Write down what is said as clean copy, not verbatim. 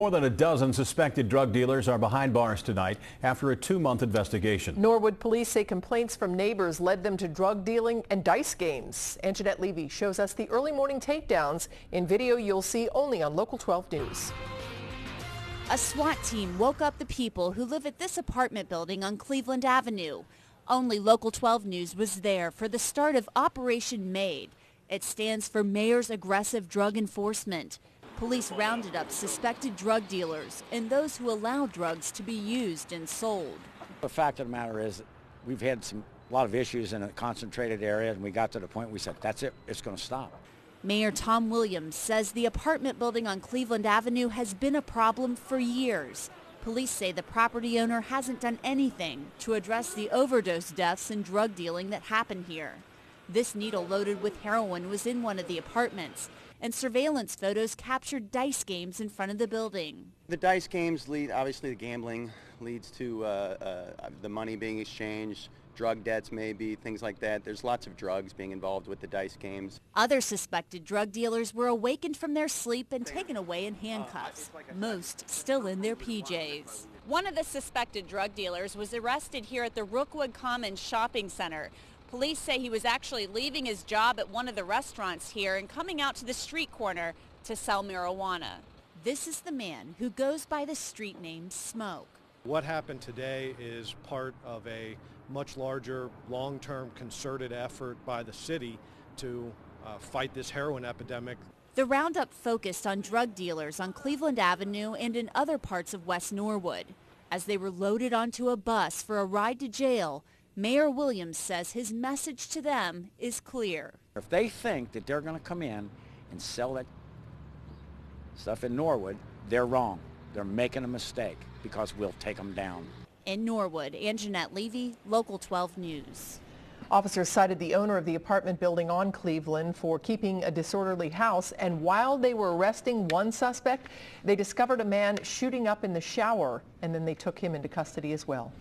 More than a dozen suspected drug dealers are behind bars tonight after a 2-month investigation. Norwood police say complaints from neighbors led them to drug dealing and dice games. Angenette Levy shows us the early morning takedowns in video you'll see only on Local 12 News. A SWAT team woke up the people who live at this apartment building on Cleveland Avenue. Only Local 12 News was there for the start of Operation M.A.D.E. It stands for Mayor's Aggressive Drug Enforcement. Police rounded up suspected drug dealers and those who allow drugs to be used and sold. The fact of the matter is we've had a lot of issues in a concentrated area, and we got to the point we said, that's it, it's going to stop. Mayor Tom Williams says the apartment building on Cleveland Avenue has been a problem for years. Police say the property owner hasn't done anything to address the overdose deaths and drug dealing that happen here. This needle loaded with heroin was in one of the apartments, and surveillance photos captured dice games in front of the building. The dice games lead, obviously the gambling leads to the money being exchanged, drug debts maybe, things like that. There's lots of drugs being involved with the dice games. Other suspected drug dealers were awakened from their sleep and taken away in handcuffs, most still in their PJs. One of the suspected drug dealers was arrested here at the Rookwood Commons Shopping Center. Police say he was actually leaving his job at one of the restaurants here and coming out to the street corner to sell marijuana. This is the man who goes by the street name Smoke. What happened today is part of a much larger, long-term concerted effort by the city to fight this heroin epidemic. The roundup focused on drug dealers on Cleveland Avenue and in other parts of West Norwood. As they were loaded onto a bus for a ride to jail, Mayor Williams says his message to them is clear. If they think that they're going to come in and sell that stuff in Norwood, they're wrong. They're making a mistake because we'll take them down. In Norwood, Angenette Levy, Local 12 News. Officers cited the owner of the apartment building on Cleveland for keeping a disorderly house, and while they were arresting one suspect, they discovered a man shooting up in the shower, and then they took him into custody as well.